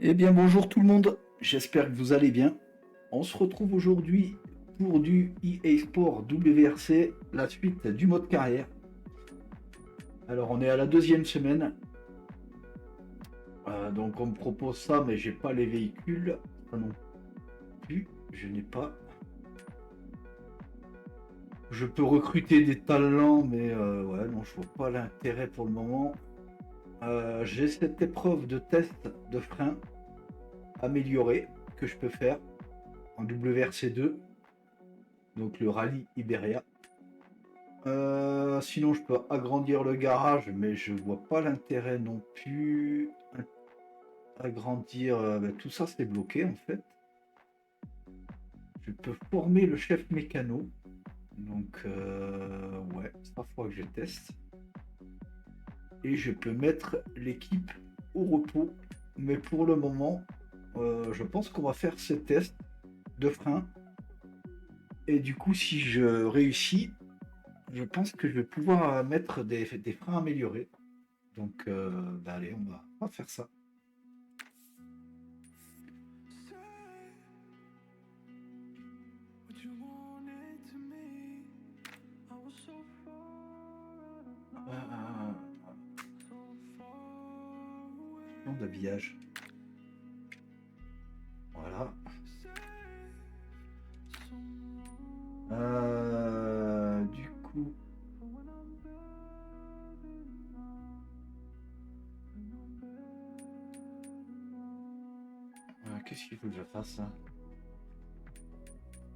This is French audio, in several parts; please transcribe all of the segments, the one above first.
Eh bien bonjour tout le monde, j'espère que vous allez bien. On se retrouve aujourd'hui pour du EA Sport WRC, la suite du mode carrière. Alors on est à la deuxième semaine. Donc on me propose ça mais j'ai pas les véhicules. Ça non plus, je n'ai pas. Je peux recruter des talents mais ouais non je vois pas l'intérêt pour le moment. J'ai cette épreuve de test de frein améliorée que je peux faire en WRC2. Donc le rallye Iberia. Sinon je peux agrandir le garage, mais je vois pas l'intérêt non plus. Agrandir, tout ça c'est bloqué en fait. Je peux former le chef mécano. Donc ouais, ça faut que je teste. Et je peux mettre l'équipe au repos. Mais pour le moment, je pense qu'on va faire ces tests de frein. Et du coup, si je réussis, je pense que je vais pouvoir mettre des freins améliorés. Donc, allez, on va faire ça. D'habillage. Voilà. Du coup. Qu'est-ce qu'il faut que je fasse hein.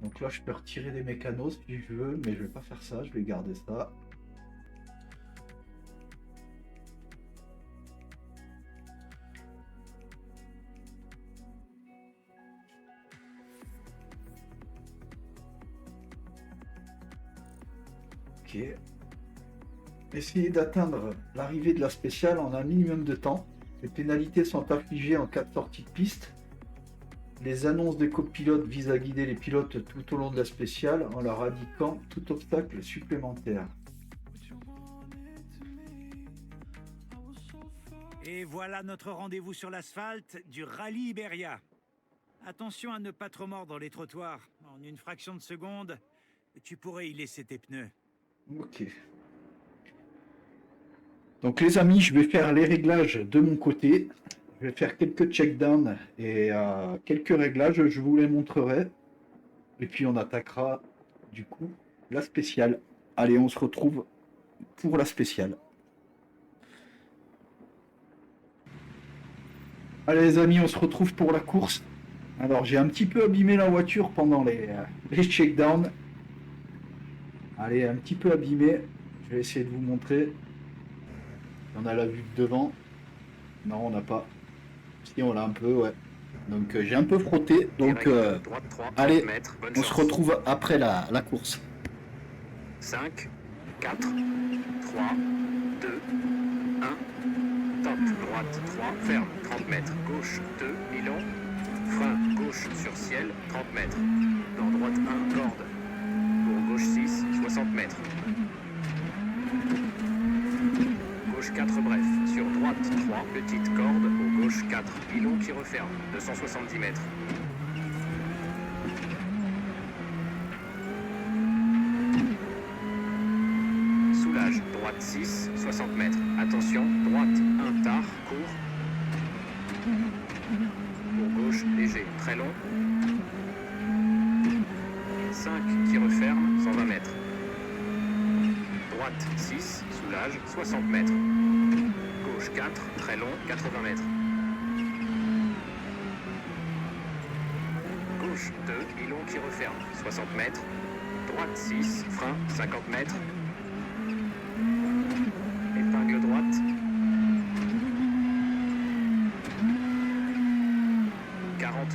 Donc là, je peux retirer des mécanos si je veux, mais je vais pas faire ça, je vais garder ça. Ok. Essayez d'atteindre l'arrivée de la spéciale en un minimum de temps. Les pénalités sont affligées en cas de sortie de piste. Les annonces des copilotes visent à guider les pilotes tout au long de la spéciale en leur indiquant tout obstacle supplémentaire. Et voilà notre rendez-vous sur l'asphalte du rallye Iberia. Attention à ne pas trop mordre les trottoirs. En une fraction de seconde, tu pourrais y laisser tes pneus. Ok. Donc les amis, je vais faire les réglages de mon côté. Je vais faire quelques checkdowns et quelques réglages, je vous les montrerai. Et puis on attaquera du coup la spéciale. Allez, on se retrouve pour la spéciale. Allez les amis, on se retrouve pour la course. Alors j'ai un petit peu abîmé la voiture pendant les checkdowns. Allez, un petit peu abîmé. Je vais essayer de vous montrer. On a la vue de devant. Non, on n'a pas. Si, on l'a un peu, ouais. Donc j'ai un peu frotté. Donc allez, on se retrouve après la course. 5, 4, 3, 2, 1. Top, droite 3, ferme, 30 mètres. Gauche 2, bilan. Frein, gauche sur ciel, 30 mètres. Dans droite 1, corde. Pour gauche 6, 60 mètres. Gauche 4, bref. Sur droite 3, petite corde. Au gauche 4, pilon qui referme, 270 mètres. Soulage, droite 6, 60 mètres. Attention, droite 1, tard, court. Pour gauche, léger, très long. 5 qui referme, 120 mètres. Droite 6, soulage, 60 mètres. Gauche 4, très long, 80 mètres. Gauche 2, pilon qui referme, 60 mètres. Droite 6, frein, 50 mètres. Épingle droite.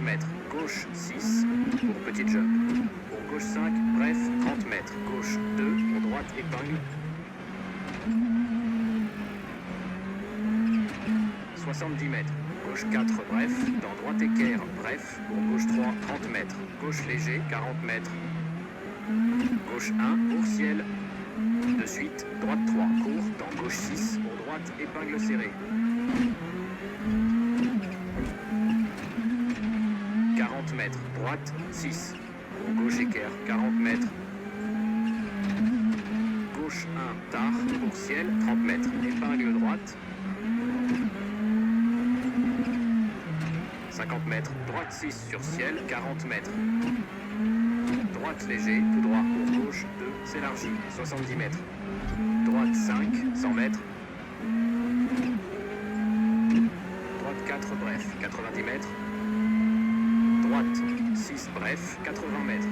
Mètres, gauche 6 pour petite jump. Pour gauche 5, bref, 30 mètres. Gauche 2, pour droite, épingle. 70 mètres. Gauche 4, bref, dans droite équerre, bref. Pour gauche 3, 30 mètres. Gauche léger, 40 mètres. Gauche 1, pour ciel. De suite, droite 3, court, dans gauche 6, pour droite, épingle serrée. mètres. Droite, 6. Gauche équerre, 40 mètres. Gauche 1, tard, pour ciel, 30 mètres. Épingle droite. 50 mètres. Droite 6 sur ciel, 40 mètres. Droite léger, tout droit, pour gauche 2, s'élargit, 70 mètres. Droite 5, 100 mètres. Droite 4, bref, 90 mètres. Droite 6, bref, 80 mètres.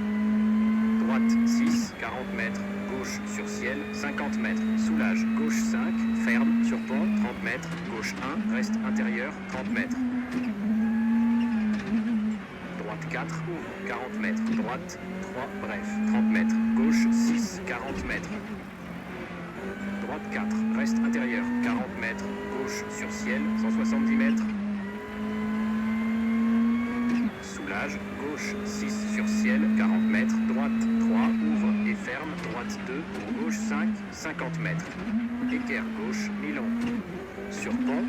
Droite 6, 40 mètres. Gauche sur ciel, 50 mètres. Soulage, gauche 5, ferme, sur pont, 30 mètres. Gauche 1, reste intérieur, 30 mètres. Droite 4, ouvre, 40 mètres. Droite 3, bref, 30 mètres. Gauche 6, 40 mètres. Droite 4, reste intérieur, 40 mètres. Gauche sur ciel, 170 mètres. Soulage, gauche 6 sur ciel, 40 mètres. Droite 3, ouvre et ferme. Droite 2, pour gauche 5, 50 mètres. Équerre gauche, mi-long. Sur pont,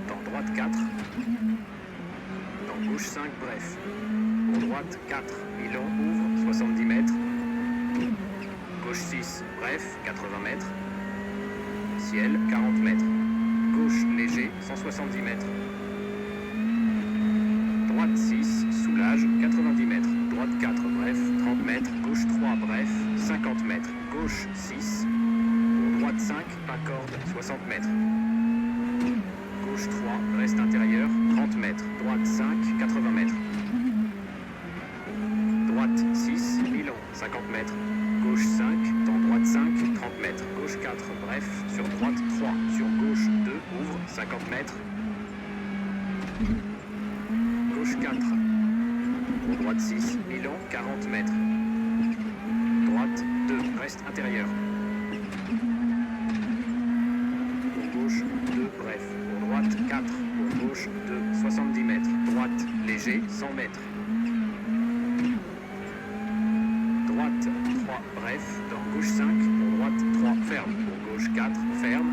dans droite 4. Dans gauche 5, bref. Pour droite 4, mi-long, ouvre, 70 mètres. Gauche 6, bref, 80 mètres. Ciel, 40 mètres. Gauche léger, 170 mètres. Droite 6, soulage, 90 mètres. Droite 4, bref, 30 mètres. Gauche 3, bref, 50 mètres. Gauche 6. Pour droite 5, pas corde, 60 mètres. Gauche 3, reste intérieur, 30 mètres. Droite 5, 80 mètres. Droite 6, mi-long, 50 mètres. Gauche 5, dans droite 5, 30 mètres. Gauche 4, bref, sur droite 3. Sur gauche 2, ouvre, 50 mètres. Gauche 4. Pour droite 6, mi-long, 40 mètres. Droite 2, reste intérieur. Pour gauche 2, bref. Pour droite 4. Pour gauche 2, 70 mètres. Droite léger, 100 mètres. Droite 3, bref, dans gauche 5, pour droite 3, ferme, pour gauche 4, ferme,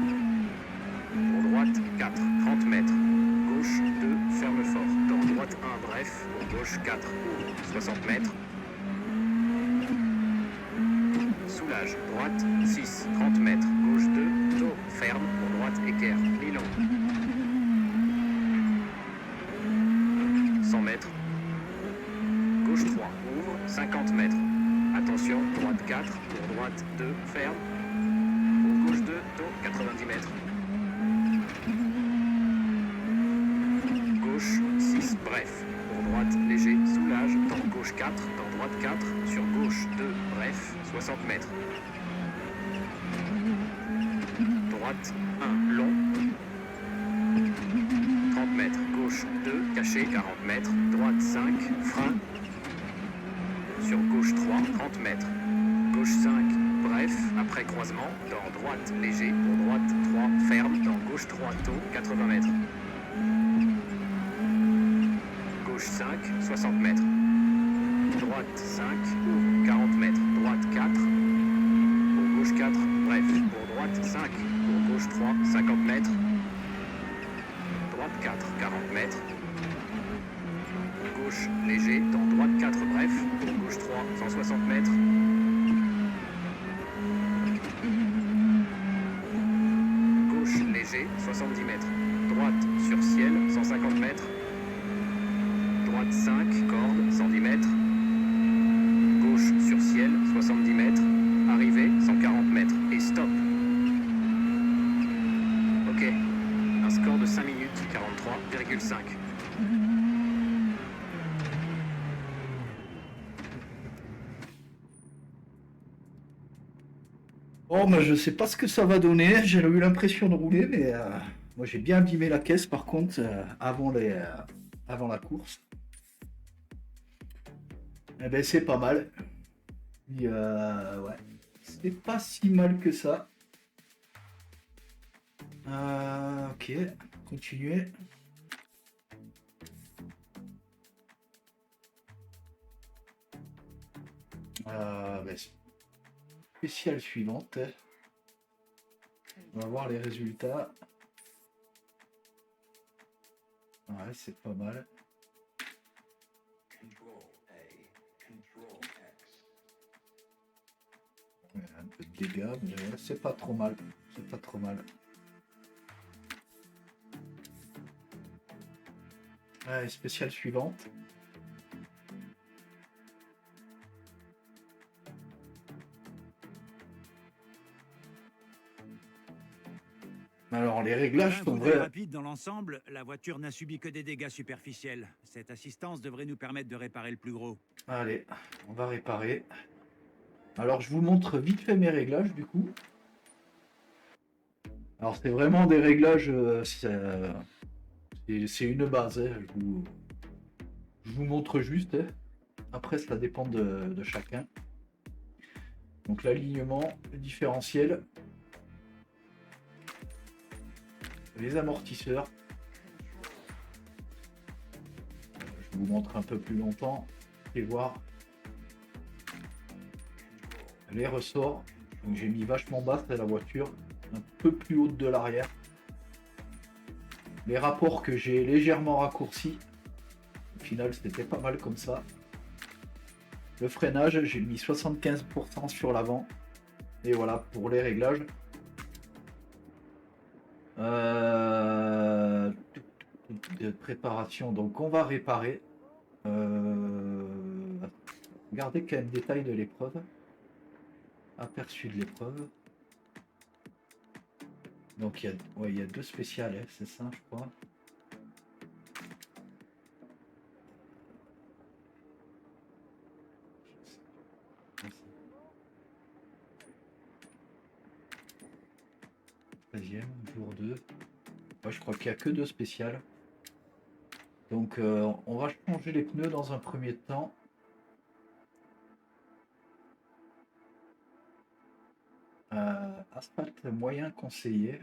pour droite 4, 30 mètres, gauche 2, ferme fort, dans droite 1, bref, pour gauche 4, 60 mètres, soulage, droite 6, 30 mètres, gauche 2, dos, ferme, pour droite équerre, mi-long, 100 mètres, gauche 3, ouvre, 50 mètres. Attention, droite 4, pour droite 2, ferme. Pour gauche 2, dos, 90 mètres. Gauche 6, bref. Pour droite, léger, soulage. Dans gauche 4, dans droite 4. Sur gauche 2, bref, 60 mètres. Droite 1, long. 30 mètres. Gauche 2, caché, 40 mètres. Droite 5, frein. Sur gauche 3, 30 mètres. Gauche 5, bref, après croisement, dans droite léger, pour droite 3, ferme, dans gauche 3, tôt, 80 mètres. Gauche 5, 60 mètres. Droite 5, ouvre, 40 mètres. Droite 4, pour gauche 4, bref, pour droite 5, pour gauche 3, 50 mètres. Droite 4, 40 mètres. Gauche léger, dans droite 4, bref, pour gauche 3, 160 mètres. Gauche léger, 70 mètres. Droite sur ciel, 150 mètres. Droite 5, corde, 110 mètres. Gauche sur ciel, 70 mètres. Arrivée, 140 mètres. Et stop. Ok. Un score de 5 minutes, 43,5. Bon, mais je sais pas ce que ça va donner. J'ai eu l'impression de rouler, mais moi j'ai bien abîmé la caisse par contre avant la course. Eh ben c'est pas mal. Et, ouais, c'est pas si mal que ça. Ok, continuer. Ben, spéciale suivante. On va voir les résultats. Ouais, c'est pas mal. Un peu de dégâts, mais c'est pas trop mal. C'est pas trop mal. Allez, spéciale suivante. Alors, les réglages Un sont coup d'œil vrais. rapide dans l'ensemble, la voiture n'a subi que des dégâts superficiels. Cette assistance devrait nous permettre de réparer le plus gros. Allez, on va réparer. Alors, je vous montre vite fait mes réglages, du coup. Alors, c'est vraiment des réglages... c'est une base, hein. Je vous montre juste. Hein. Après, ça dépend de chacun. Donc, l'alignement, le différentiel, les amortisseurs. Je vous montre un peu plus longtemps et voir les ressorts. Donc, j'ai mis vachement basse la voiture, un peu plus haute de l'arrière. Les rapports que j'ai légèrement raccourcis. Au final, c'était pas mal comme ça. Le freinage, j'ai mis 75% sur l'avant. Et voilà pour les réglages. De préparation, donc on va réparer. Regardez quand même détail de l'épreuve. Aperçu de l'épreuve. Donc il y a deux spéciales, hein, c'est ça je crois. Jour 2. Ouais, je crois qu'il n'y a que deux spéciales. Donc on va changer les pneus dans un premier temps. Asphalte moyen conseillé.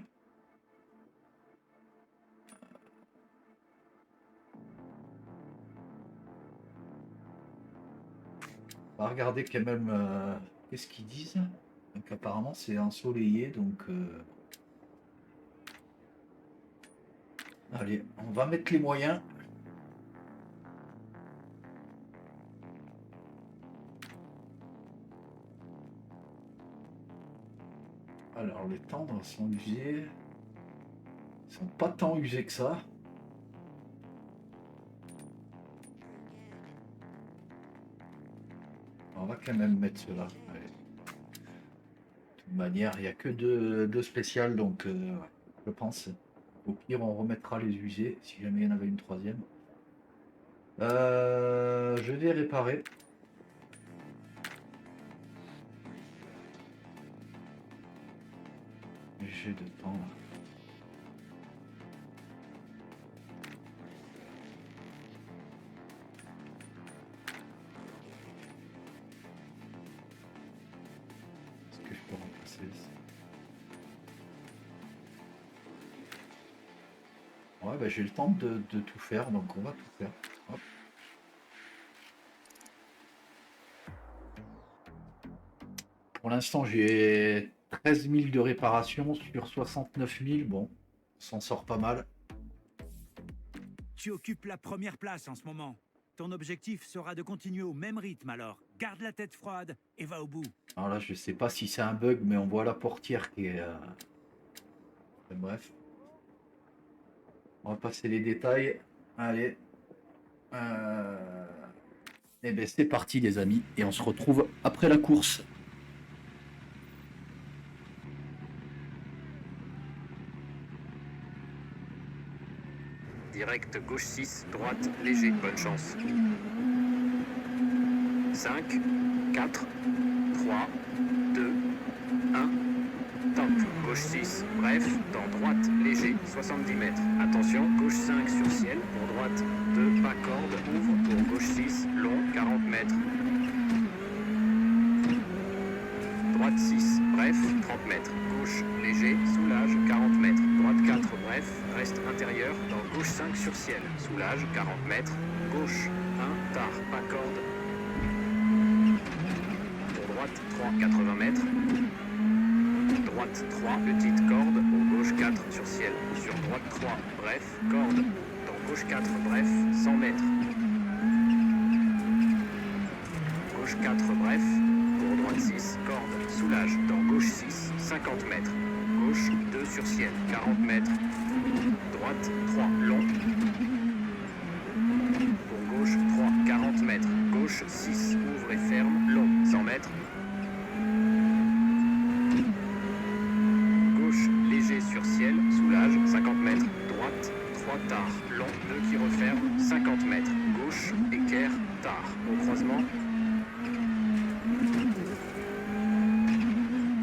On va regarder quand même qu'est-ce qu'ils disent. Donc apparemment c'est ensoleillé, donc allez, on va mettre les moyens. Alors les tendres sont usés. Ils sont pas tant usés que ça. On va quand même mettre cela. Allez. De toute manière, il n'y a que deux spéciales, donc je pense. Au pire, on remettra les usés si jamais il y en avait une troisième. Je vais réparer. J'ai de temps là. Est-ce que je peux remplacer ça? Ouais, bah, j'ai le temps de tout faire, donc on va tout faire. Hop. Pour l'instant, j'ai 13 000 de réparation sur 69 000. Bon, on s'en sort pas mal. Tu occupes la première place en ce moment. Ton objectif sera de continuer au même rythme alors. Garde la tête froide et va au bout. Alors là, je sais pas si c'est un bug, mais on voit la portière qui est... Bref. On va passer les détails. Allez. Et bien c'est parti les amis. Et on se retrouve après la course. Direct gauche 6, droite léger, bonne chance. 5, 4, 3, 2, 1, top. Gauche 6, bref, dans droite léger, 70 mètres. Attention, gauche 5 sur ciel, pour droite 2, pas corde, ouvre pour gauche 6, long, 40 mètres. Droite 6, bref, 30 mètres. Gauche léger, soulage, 40 mètres. Droite 4, bref, reste intérieur, dans gauche 5 sur ciel, soulage, 40 mètres. Gauche 1, tard, pas corde. Pour droite 3, 80 mètres. Droite 3, petite corde, pour gauche 4 sur ciel. Sur droite 3, bref, corde. Dans gauche 4, bref, 100 mètres. Gauche 4, bref. Pour droite droite 6, corde, soulage, dans gauche 6, 50 mètres. Gauche 2 sur ciel, 40 mètres. Droite 3, long. Pour gauche 3, 40 mètres. Gauche 6, ouvre et ferme, long, 100 mètres. Gauche léger sur ciel, soulage, 50 mètres. Droite 3, tard, long, 2 qui referme, 50 mètres. Gauche, équerre, tard. Au croisement.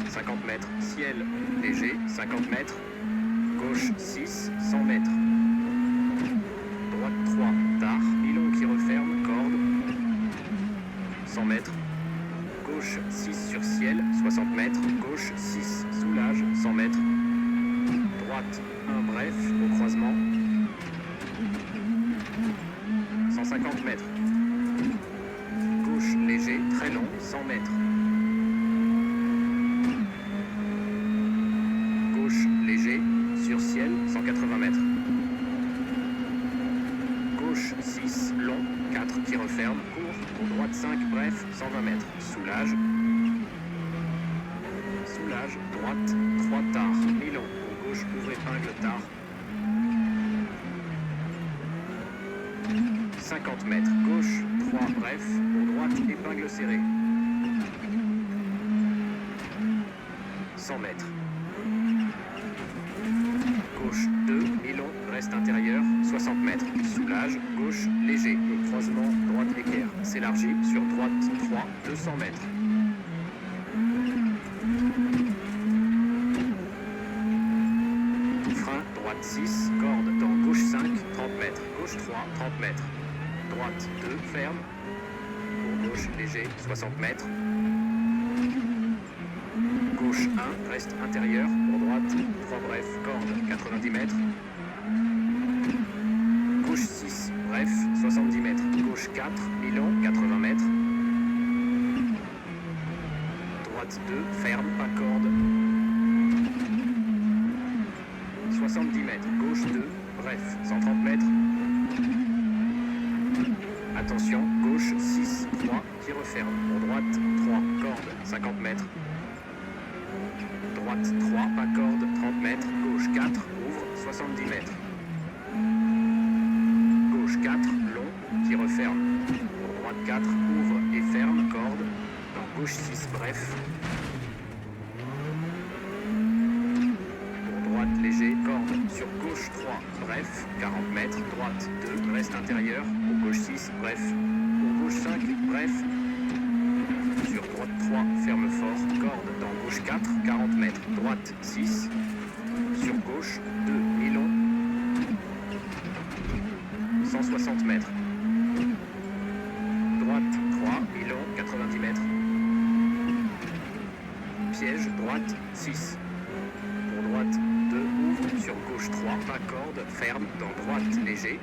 50 mètres, ciel léger, 50 mètres. Gauche 6, 100 mètres. Droite 3, tard, pilon qui referme, corde. 100 mètres. Gauche 6 sur ciel, 60 mètres. Gauche 6, soulage, 100 mètres. Droite 1, bref, au croisement. 150 mètres. Gauche léger, très long, 100 mètres. Gauche léger, sur ciel, 180 mètres. Gauche 6, long, 4 qui referme, court. Pour droite 5, bref, 120 mètres. Soulage. Soulage, droite 3, tard, mi-long. Pour gauche, ouvre épingle, tard. 50 mètres, gauche, 3, bref, pour droite, épingle serrée. 100 mètres. Gauche, 2, mi-long, reste intérieur, 60 mètres. Soulage, gauche, léger. Le croisement, droite, équerre. S'élargit sur droite, 3, 200 mètres. Frein, droite 6, corde, dans gauche 5, 30 mètres. Gauche 3, 30 mètres. Droite 2, ferme. Pour gauche léger, 60 mètres. Gauche 1, reste intérieur. Pour droite, 3 bref, corde, 90 mètres. Gauche 6, bref, 70 mètres. Gauche 4, mi-long, 80 mètres. Droite 2, ferme, pas corde. 70 mètres. Gauche 2, bref, 130 mètres. Attention, gauche 6, 3, qui referme. Pour droite, 3, corde, 50 mètres. Droite 3, pas corde, 30 mètres. Gauche 4, ouvre, 70 mètres. Gauche 4, long, qui referme. Pour droite 4, ouvre et ferme, corde. Dans gauche 6, bref. Pour droite léger, corde. Sur gauche 3, bref, 40 mètres. Droite 2, reste intérieur. Pour gauche 6, bref. Pour gauche 5, bref. Sur droite 3, ferme fort, corde. Dans gauche 4, 40 mètres. Droite 6. Sur gauche 2, mi-long. 160 mètres. Droite 3, mi-long, 90 mètres. Piège, droite 6. Pour droite 2, ouvre. Sur gauche 3, pas corde, ferme. Dans droite léger.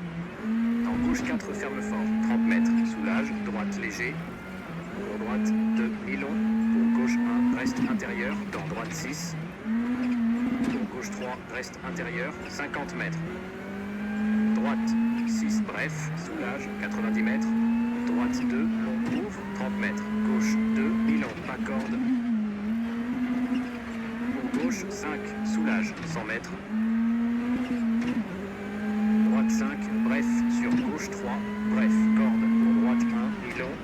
Dans gauche 4, ferme fort, 30 mètres. Soulage, droite léger. Pour droite 2, mi-long. Pour gauche 1, reste intérieur. Dans droite 6. Pour gauche 3, reste intérieur. 50 mètres. Droite 6, bref. Soulage, 90 mètres. Droite 2, long, ouvre, 30 mètres. Gauche 2, mi-long, pas corde. Pour gauche 5, soulage, 100 mètres. Droite 5, bref. Sur gauche 3, bref. Corde. Pour droite 1, mi-long.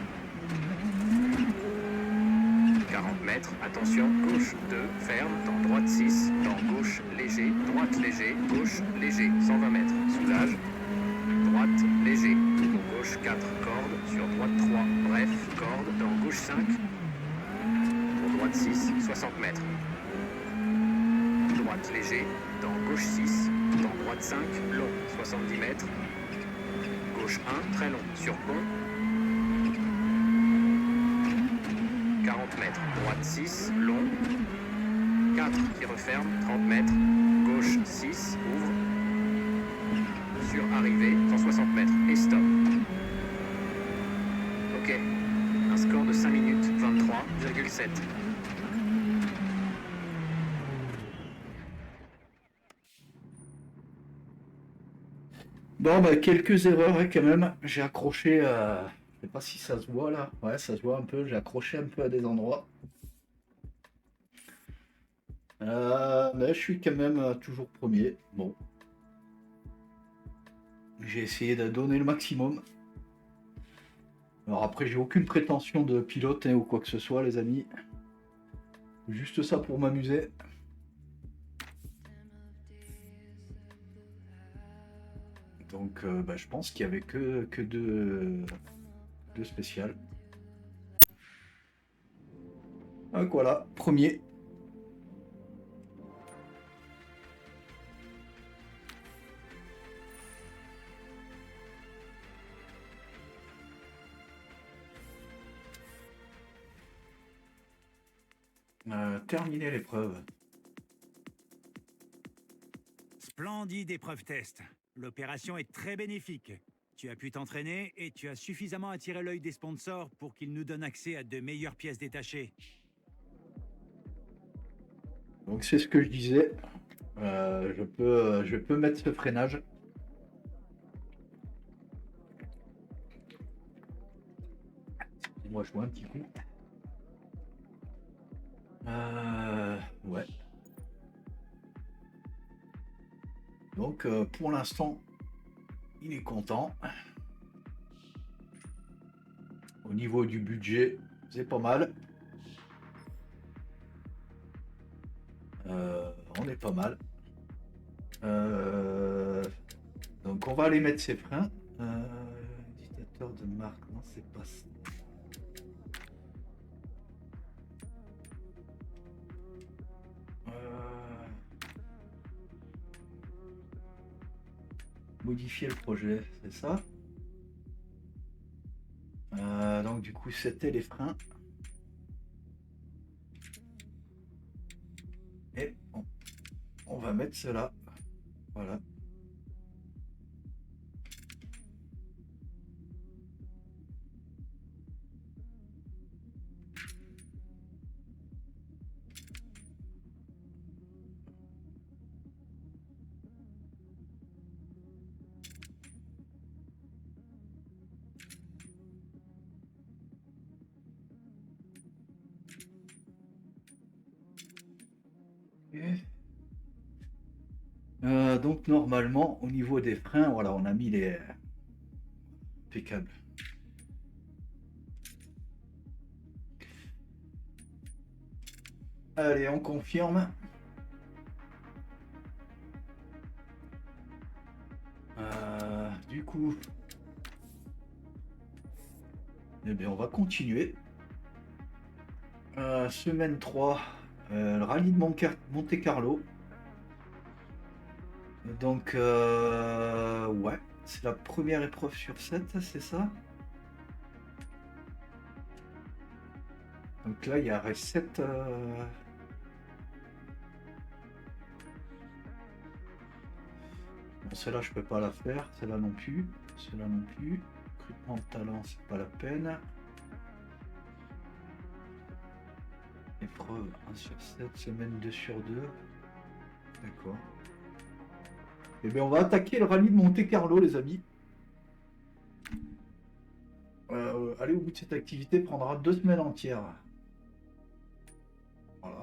40 mètres, attention, gauche 2, ferme, dans droite 6, dans gauche léger, droite léger, gauche léger, 120 mètres, soulage, droite léger, pour gauche 4, corde, sur droite 3, bref, corde, dans gauche 5, pour droite 6, 60 mètres, droite léger, dans gauche 6, dans droite 5, long, 70 mètres, gauche 1, très long, sur pont, 40 mètres, droite 6, long, 4 qui referme, 30 mètres, gauche 6, ouvre, sur arrivée, 160 mètres, et stop. Ok, un score de 5 minutes, 23,7. Bon, bah, quelques erreurs hein, quand même. J'ai accroché, je sais pas si ça se voit là. Ouais, ça se voit un peu. J'ai accroché un peu à des endroits. Mais je suis quand même toujours premier. Bon. J'ai essayé de donner le maximum. Alors après, j'ai aucune prétention de pilote ou quoi que ce soit, les amis. Juste ça pour m'amuser. Donc, je pense qu'il n'y avait que deux spéciales. Donc voilà, premier. Terminer l'épreuve. Splendide épreuve test. L'opération est très bénéfique. Tu as pu t'entraîner et tu as suffisamment attiré l'œil des sponsors pour qu'ils nous donnent accès à de meilleures pièces détachées. Donc c'est ce que je disais. Je peux mettre ce freinage. Moi je vois un petit coup. Ouais. Donc pour l'instant, il est content. Au niveau du budget, c'est pas mal. On est pas mal. Donc on va aller mettre ses freins. Indicateur de marque, non c'est pas ça. Modifier le projet, c'est ça. Donc du coup c'était les freins. Et on va mettre cela. Voilà. Donc normalement au niveau des freins, voilà, on a mis les impeccable. Allez, on confirme. Du coup, eh bien, on va continuer. Semaine 3, le rallye de Monte Carlo. Donc, ouais, c'est la première épreuve sur 7, c'est ça? Donc là, il y a 7. Bon, celle-là, je peux pas la faire. Celle-là non plus. Celle-là non plus. Recrutement de talent, c'est pas la peine. Épreuve 1 sur 7, semaine 2 sur 2. D'accord. Eh bien, on va attaquer le rallye de Monte Carlo, les amis. Aller au bout de cette activité prendra 2 semaines entières. Voilà.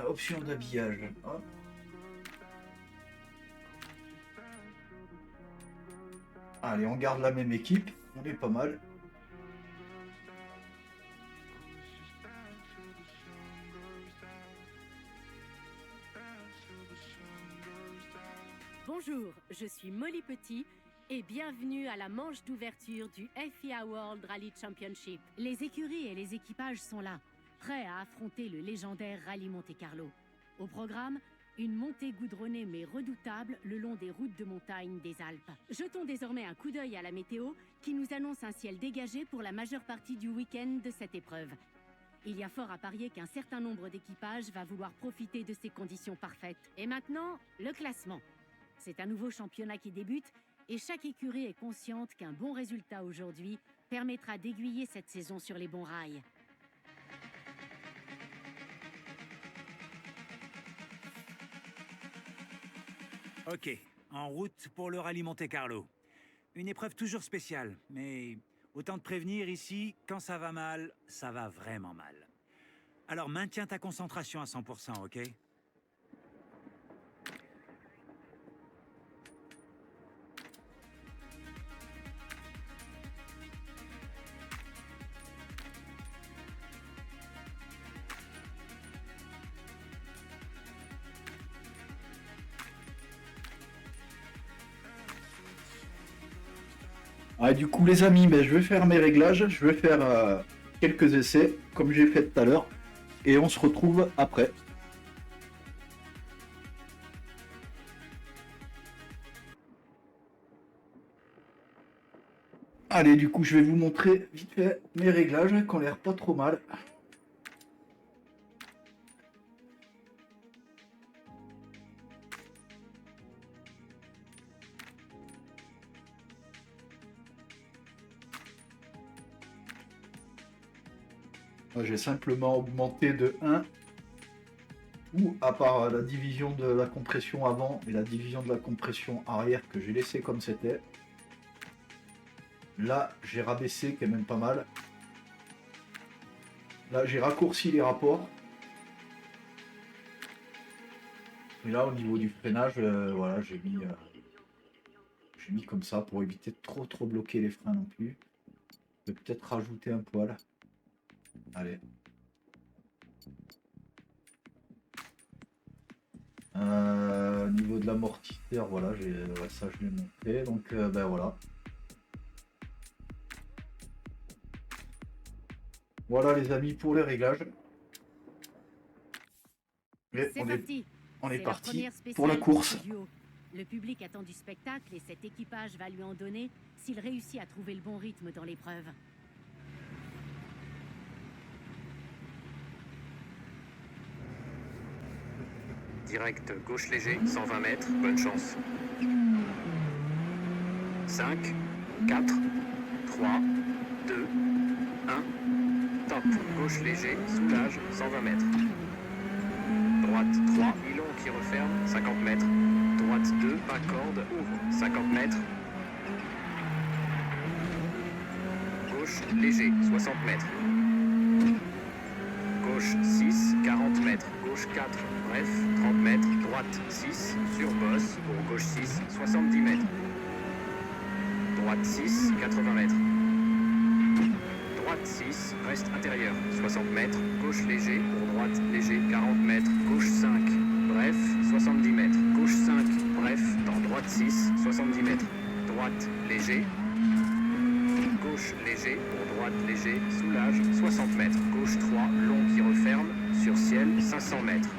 Option d'habillage. Hop. Allez, on garde la même équipe. On est pas mal. Bonjour, je suis Molly Petit et bienvenue à la manche d'ouverture du FIA World Rally Championship. Les écuries et les équipages sont là, prêts à affronter le légendaire Rallye Monte Carlo. Au programme, une montée goudronnée mais redoutable le long des routes de montagne des Alpes. Jetons désormais un coup d'œil à la météo qui nous annonce un ciel dégagé pour la majeure partie du week-end de cette épreuve. Il y a fort à parier qu'un certain nombre d'équipages va vouloir profiter de ces conditions parfaites. Et maintenant, le classement. C'est un nouveau championnat qui débute et chaque écurie est consciente qu'un bon résultat aujourd'hui permettra d'aiguiller cette saison sur les bons rails. Ok, en route pour le rallye Monte Carlo. Une épreuve toujours spéciale, mais autant te prévenir ici, quand ça va mal, ça va vraiment mal. Alors maintiens ta concentration à 100%, ok? Ah, du coup, les amis, je vais faire mes réglages, je vais faire quelques essais, comme j'ai fait tout à l'heure, et on se retrouve après. Allez, du coup, je vais vous montrer vite fait mes réglages, qui ont l'air pas trop mal. J'ai simplement augmenté de 1, ou à part la division de la compression avant et la division de la compression arrière que j'ai laissé comme c'était. Là, j'ai rabaissé, qui est même pas mal. Là, j'ai raccourci les rapports. Et là, au niveau du freinage, voilà, j'ai mis comme ça pour éviter de trop bloquer les freins non plus. Je vais peut-être rajouter un poil. Allez. Au niveau de l'amortisseur, voilà, ça je l'ai montré. Donc, ben voilà. Voilà les amis pour les réglages. Et on est parti pour la course. Le public attend du spectacle et cet équipage va lui en donner s'il réussit à trouver le bon rythme dans l'épreuve. Direct gauche léger, 120 mètres, bonne chance. 5, 4, 3, 2, 1, top. Gauche léger, soulage, 120 mètres. Droite 3, îlot qui referme, 50 mètres. Droite 2, pas corde, ouvre, 50 mètres. Gauche léger, 60 mètres. Gauche 6, 40 mètres. Gauche 4, bref, 30 mètres. Droite 6, sur bosse, pour gauche 6, 70 mètres. Droite 6, 80 mètres. Droite 6, reste intérieur, 60 mètres. Gauche léger, pour droite léger, 40 mètres. Gauche 5, bref, 70 mètres. Gauche 5, bref, dans droite 6, 70 mètres. Droite léger. Gauche léger, pour droite léger, soulage, 60 mètres. Gauche 3, long qui referme, sur ciel, 500 mètres.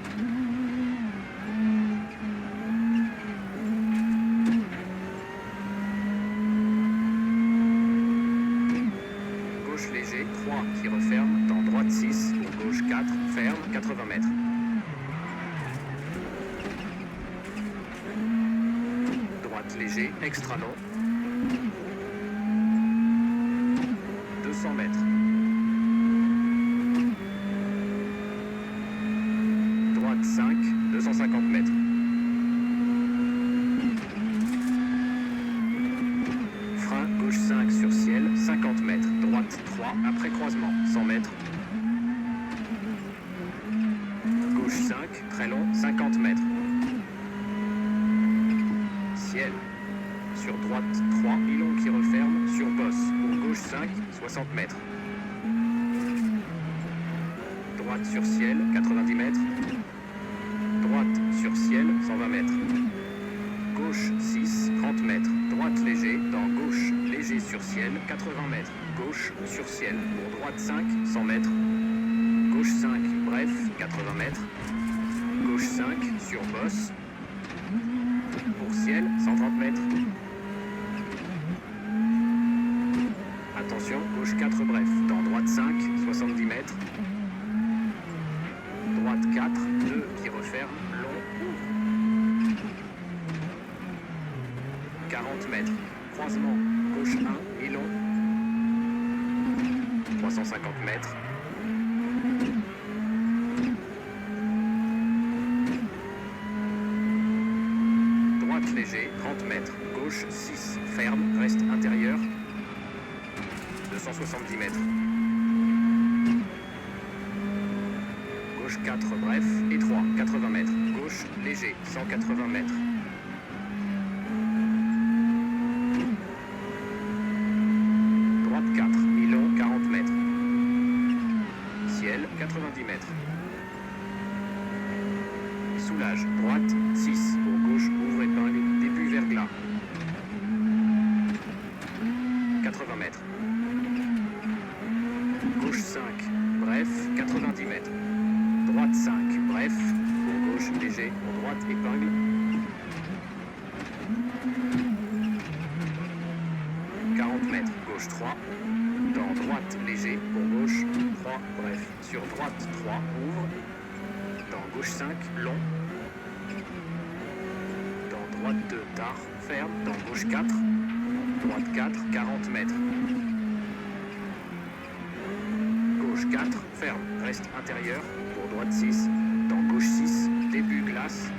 Gauche léger, 3 qui referme, dans droite 6, pour gauche 4, ferme, 80 mètres. Droite léger, extra long. 200 mètres. Droite 5, 250 mètres. Frein gauche 5 sur ciel, 50 mètres. Droite 3 après croisement, 100 mètres. Gauche 5, très long, 50 mètres. Ciel. Sur droite 3, îlot qui referme, sur bosse. Pour gauche 5, 60 mètres. Droite sur ciel, 90 mètres. Droite sur ciel, 120 mètres. Gauche 6, 30 mètres. Droite léger, dans gauche léger sur ciel, 80 mètres. Gauche sur ciel, pour droite 5, 100 mètres. Gauche 5, bref, 80 mètres. Gauche 5, sur bosse. Pour ciel, 130 mètres. Attention, gauche 4 bref, dans droite 5, 70 mètres. Droite 4, 2 qui referme, long, ouvre. 40 mètres, croisement, gauche 1, îlot. 350 mètres. Droite léger, 30 mètres, gauche 6, ferme, reste intérieur. 270 mètres. 4 bref et 3, 80 mètres. Gauche, léger, 180 mètres. Droite 4, mi-long, 40 mètres. Ciel, 90 mètres. Soulage, droite, 6, pour gauche, ouvre épingle, début verglas. 80 mètres. Gauche 5, bref, 90 mètres. Droite 5, bref, pour gauche, léger, pour droite, épingle. 40 mètres, gauche 3. Dans droite, léger, pour gauche, 3, bref. Sur droite, 3, ouvre. Dans gauche 5, long. Dans droite 2, tard, ferme. Dans gauche 4. Droite 4, 40 mètres. Gauche 4, ferme, reste intérieur. Pour droite 6, dans gauche 6, début glace.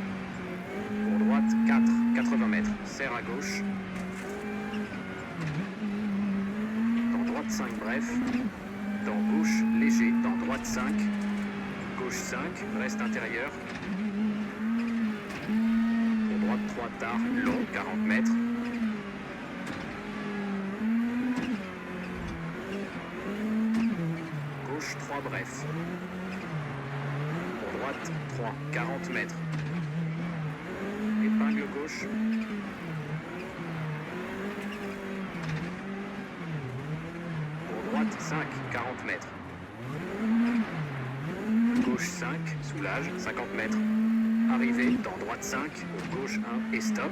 Pour droite 4, 80 mètres, serre à gauche. Dans droite 5, bref. Dans gauche, léger, dans droite 5. Gauche 5, reste intérieur. Pour droite 3, tard, long, 40 mètres. Gauche 3, bref. Pour droite 3, 40 mètres. Épingle gauche. Pour droite 5, 40 mètres. Gauche 5, soulage, 50 mètres. Arrivée dans droite 5, pour gauche 1 et stop.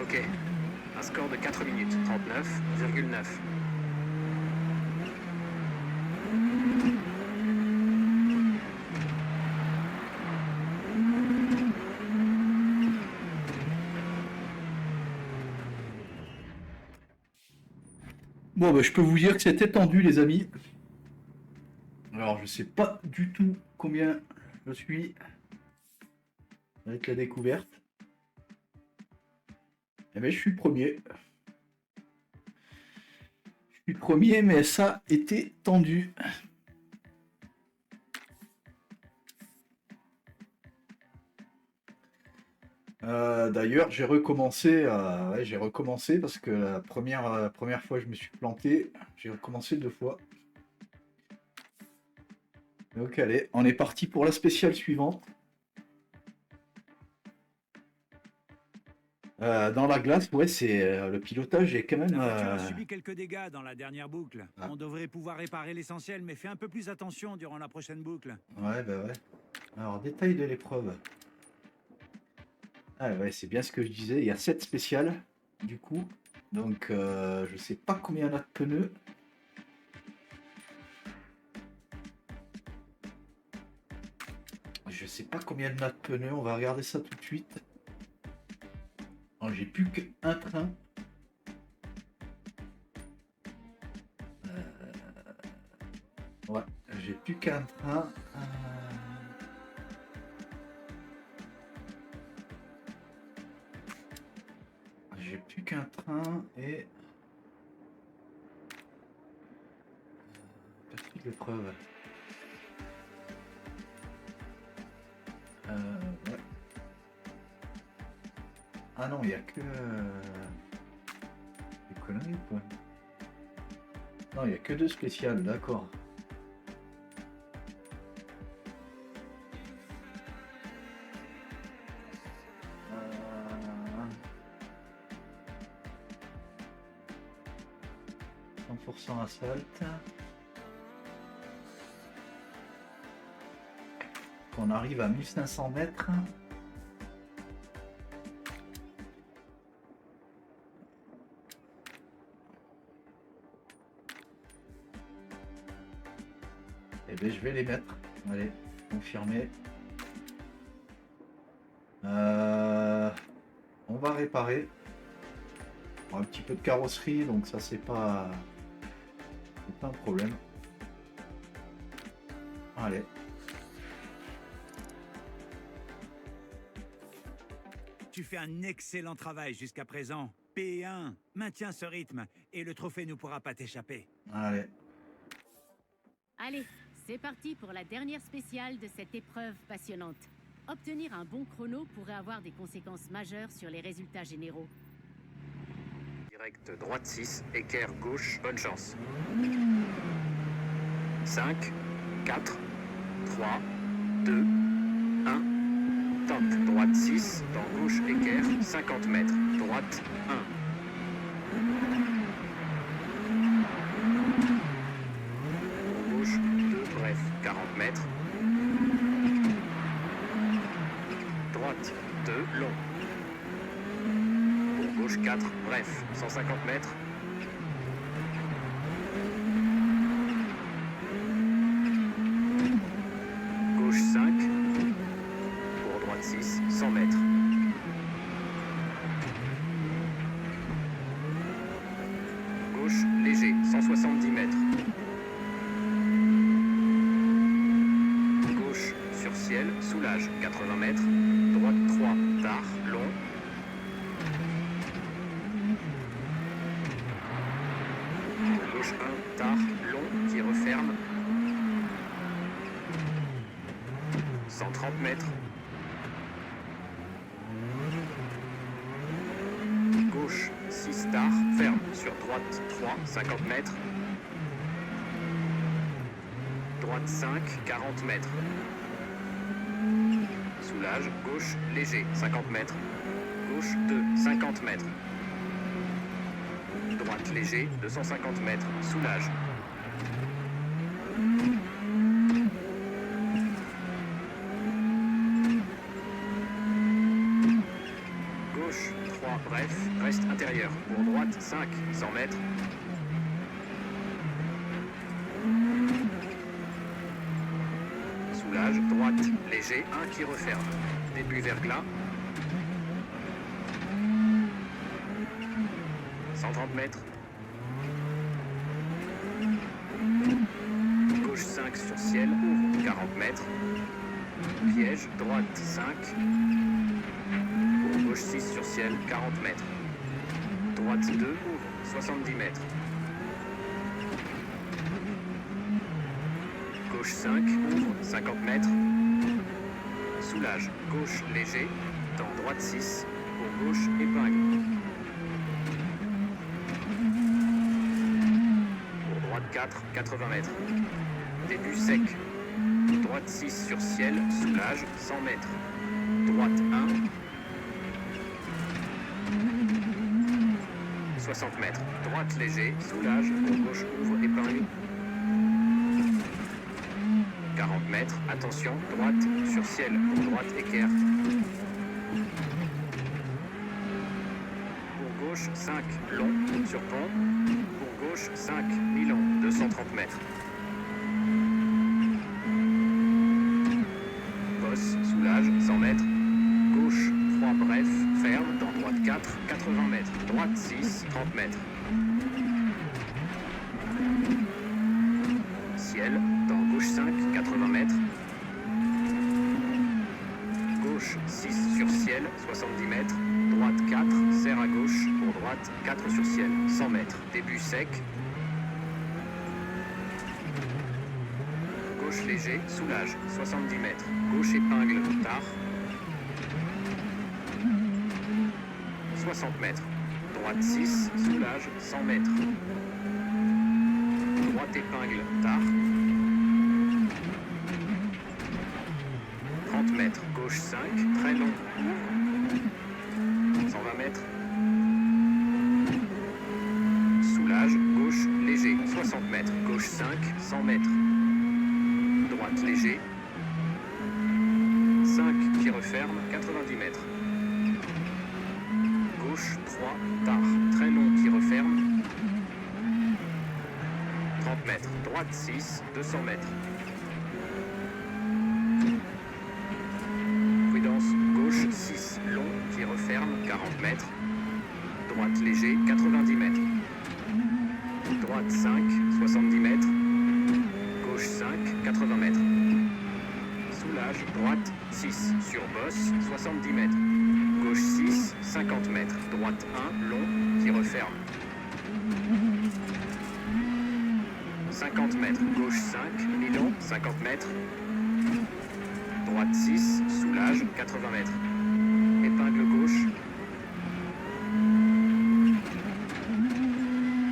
Ok. Un score de 4 minutes, 39,9. Bon, bah, je peux vous dire que c'était tendu, les amis. Alors, je sais pas du tout combien je suis avec la découverte. Eh bien, je suis premier. Je suis premier, mais ça était tendu. D'ailleurs, j'ai recommencé parce que la première fois je me suis planté, j'ai recommencé 2 fois. Donc allez, on est parti pour la spéciale suivante. Dans la glace, ouais, c'est le pilotage est quand même. La voiture a subi quelques dégâts dans la dernière boucle. Ah. On devrait pouvoir réparer l'essentiel, mais fais un peu plus attention durant la prochaine boucle. Ouais, bah ouais. Alors, détail de l'épreuve. Ah ouais, c'est bien ce que je disais. Il y a 7 spéciales, du coup. Donc, je sais pas combien il y en a de pneus. Je sais pas combien il y en a de pneus. On va regarder ça tout de suite. Oh, j'ai plus qu'un train. Ouais, j'ai plus qu'un train. J'ai plus qu'un train et partie de l'épreuve. Ouais. Ah non, il n'y a que des conneries quoi. Non, il n'y a que 2 spéciales, d'accord. % asphalte. On arrive à 1500 mètres. Et bien je vais les mettre. Allez, confirmer. On va réparer. Un petit peu de carrosserie, donc ça c'est pas un problème. Allez. Tu fais un excellent travail jusqu'à présent. P1, maintiens ce rythme et le trophée ne pourra pas t'échapper. Allez. Allez, C'est parti pour la dernière spéciale de cette épreuve passionnante. Obtenir un bon chrono pourrait avoir des conséquences majeures sur les résultats généraux. Direct droite 6, équerre gauche, bonne chance. 5, 4, 3, 2, 1. Top, droite 6, dans gauche, équerre, 50 mètres. Droite 1. Gauche 2, bref, 40 mètres. Droite 2, long. Pour gauche 4, bref, 150 mètres. Gauche 5. Pour droite 6, 100 mètres. Gauche léger, 170 mètres. Gauche sur ciel, soulage, 80 mètres. Droite 3, tard, long. Gauche 1, tard, long, qui referme. 130 mètres. Gauche 6, tard, ferme. Sur droite 3, 50 mètres. Droite 5, 40 mètres. Soulage, gauche léger, 50 mètres. Gauche 2, 50 mètres. Droite léger, 250 mètres. Soulage. Gauche 3, bref, reste intérieur. Pour droite 5, 100 mètres. Soulage, droite léger, 1 qui referme. Début verglas. 130 mètres. Gauche 5 sur ciel, ouvre, 40 mètres. Piège, droite 5. Pour gauche 6 sur ciel, 40 mètres. Droite 2, ouvre, 70 mètres. Gauche 5, ouvre, 50 mètres. Soulage, gauche léger, dans droite 6. Pour gauche, épingle. Pour droite 4, 80 mètres. Début sec. Droite 6 sur ciel, soulage, 100 mètres. Droite 1. 60 mètres. Droite léger, soulage, pour gauche ouvre, épingle. 40 mètres, attention, droite sur ciel, pour droite équerre. Pour gauche 5, long, sur pont. Pour gauche 5, mi-long, 230 mètres. Bosse, soulage, 100 mètres. Gauche 3, bref, ferme, dans droite 4, 80 mètres. Droite 6, 30 mètres. Ciel, dans gauche 5, 80 mètres. Gauche 6 sur ciel, 70 mètres. Droite 4, serre à gauche. Pour droite 4 sur ciel, 100 mètres. Début sec. Gauche léger, soulage, 70 mètres. Gauche épingle, tard. 60 mètres. Droite 6, soulage, 100 mètres. Droite épingle, tard. 30 mètres. Gauche 5, très long. 120 mètres. Soulage, gauche léger, 60 mètres. Gauche 5, 100 mètres. Droite léger. 5 qui referme, 90 mètres. Gauche 3, tard, très long qui referme. 30 mètres. Droite 6, 200 mètres. Prudence, gauche 6, long qui referme, 40 mètres. Droite léger, 90 mètres. Droite 5, 70 mètres. Gauche 5, 80 mètres. Soulage, droite 6, sur bosse, 70 mètres. Gauche 6, 50 mètres. Droite 1, long, qui referme. 5 50 mètres. Gauche 5, mi-long, 50 mètres. Droite 6, soulage, 80 mètres. Épingle gauche.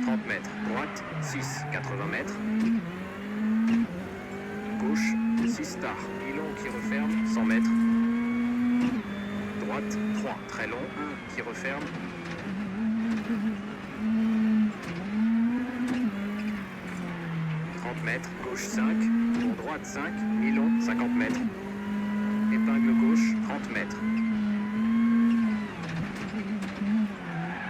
30 mètres. Droite 6, 80 mètres. Gauche 6 star. Mi-long qui referme, 100 mètres. Droite 3, très long, 1 qui referme. 30 mètres, gauche 5, pour droite 5, mi-long 50 mètres. Épingle gauche 30 mètres.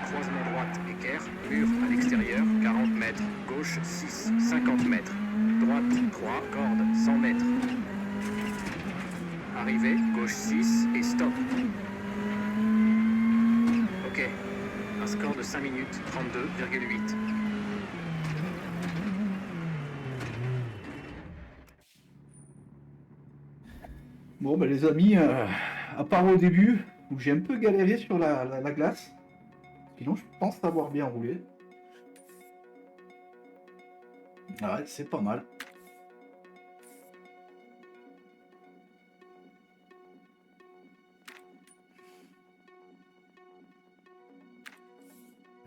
Croisement droite, équerre, mur à l'extérieur 40 mètres. Gauche 6, 50 mètres. Droite 3, corde 100 mètres. Arrivée, gauche 6 et stop. Ok, un score de 5 minutes 32,8. Bon, ben les amis, à part au début, où j'ai un peu galéré sur la glace, sinon je pense avoir bien roulé. Ouais, c'est pas mal.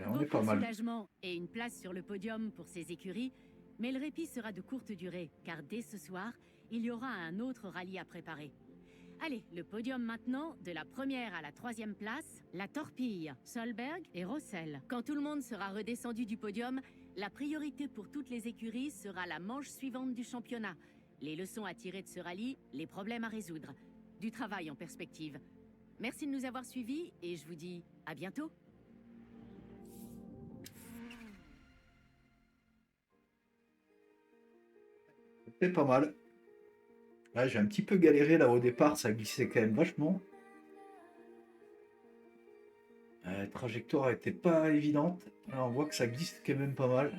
On est pas mal. Soulagement et une place sur le podium pour ces écuries, mais le répit sera de courte durée, car dès ce soir, il y aura un autre rallye à préparer. Allez, le podium maintenant, de la première à la 3e place, la Torpille, Solberg et Rossel. Quand tout le monde sera redescendu du podium, la priorité pour toutes les écuries sera la manche suivante du championnat. Les leçons à tirer de ce rallye, les problèmes à résoudre. Du travail en perspective. Merci de nous avoir suivis et je vous dis à bientôt. C'est pas mal. Là, j'ai un petit peu galéré là au départ, ça glissait quand même vachement. La trajectoire était pas évidente. Là, on voit que ça glisse quand même pas mal.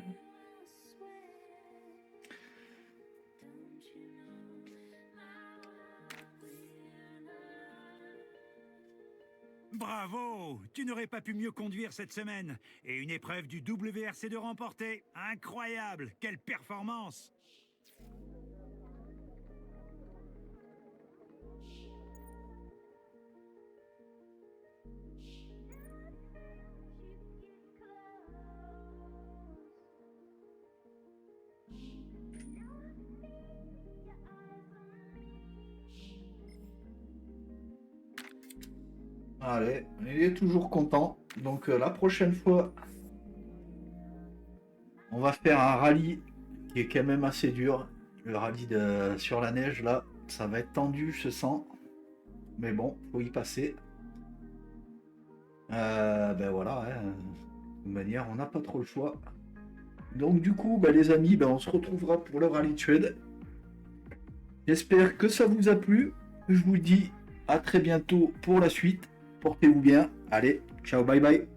Bravo! Tu n'aurais pas pu mieux conduire cette semaine. Et une épreuve du WRC de remportée. Incroyable! Quelle performance! Allez, il est toujours content. Donc la prochaine fois, on va faire un rallye qui est quand même assez dur. Le rallye sur la neige, là, ça va être tendu, je sens. Mais bon, faut y passer. Ben voilà, hein. De toute manière, on n'a pas trop le choix. Donc du coup, ben, les amis, ben, on se retrouvera pour le rallye de Suède. J'espère que ça vous a plu. Je vous dis à très bientôt pour la suite. Portez-vous bien. Allez, ciao, bye bye.